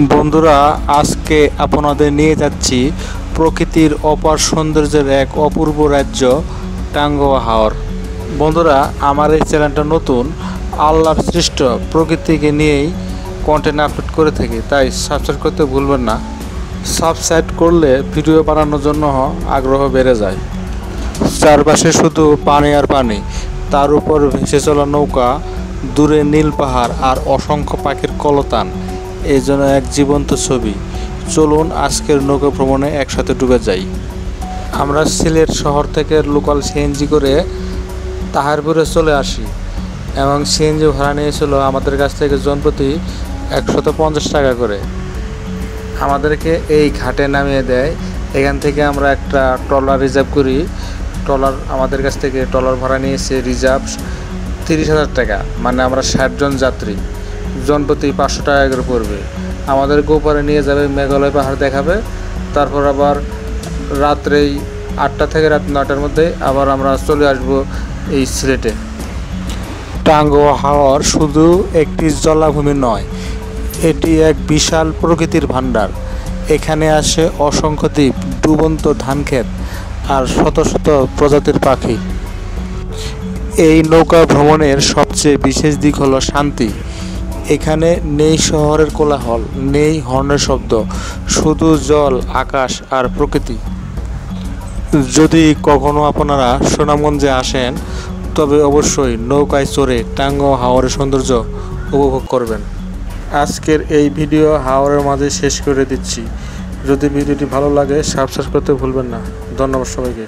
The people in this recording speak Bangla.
বন্ধুরা, আজকে আপনাদের নিয়ে যাচ্ছি প্রকৃতির অপার সৌন্দর্যের এক অপূর্ব রাজ্য টাঙ্গুয়া হাওর। বন্ধুরা, আমার এই চ্যানেলটা নতুন, আল্লাহর সৃষ্ট প্রকৃতিকে নিয়েই কন্টেন্ট আপলোড করে থাকি, তাই সাবস্ক্রাইব করতে ভুলবেন না। সাবস্ক্রাইব করলে ভিডিও বানানোর জন্য আগ্রহ বেড়ে যায়। চারপাশে শুধু পানি আর পানি, তার উপর ভেসে চলা নৌকা, দূরে নীল পাহাড় আর অসংখ্য পাখির কলতান, এই জন্য এক জীবন্ত ছবি। চলুন আজকের নৌকা ভ্রমণে একসাথে ডুবে যাই। আমরা সিলেট শহর থেকে লোকাল সিএনজি করে তাহিরপুরে চলে আসি এবং সিএনজি ভাড়া নিয়েছিল আমাদের কাছ থেকে জনপ্রতি 150 টাকা করে। আমাদেরকে এই ঘাটে নামিয়ে দেয়। এখান থেকে আমরা একটা ট্রলার রিজার্ভ করি। ট্রলার আমাদের কাছ থেকে ট্রলার ভাড়া নিয়েছে রিজার্ভ 30,000 টাকা, মানে আমরা 60 জন যাত্রী, জনপ্রতি 500 টাকা করে পড়বে। আমাদের গোপারে নিয়ে যাবে, মেঘালয় পাহাড় দেখাবে। তারপর আবার রাত্রেই 8টা থেকে রাত 9টার মধ্যে আবার আমরা চলে আসব এই সিলেটে। টাঙ্গুয়া হাওর শুধু একটি জলাভূমি নয়, এটি এক বিশাল প্রকৃতির ভাণ্ডার। এখানে আসে অসংখ্য দ্বীপ, ডুবন্ত ধানক্ষেত আর শত শত প্রজাতির পাখি। এই নৌকা ভ্রমণের সবচেয়ে বিশেষ দিক হলো শান্তি। এখানে নেই শহরের কোলাহল, নেই হর্নের শব্দ, শুধু জল, আকাশ আর প্রকৃতি। যদি কখনো আপনারা সুনামগঞ্জে আসেন, তবে অবশ্যই নৌকায় চড়ে টাঙ্গুয়া হাওরের সৌন্দর্য উপভোগ করবেন। আজকের এই ভিডিও হাওরের মাঝে শেষ করে দিচ্ছি। যদি ভিডিওটি ভালো লাগে সাবস্ক্রাইব করতে ভুলবেন না। ধন্যবাদ সবাইকে।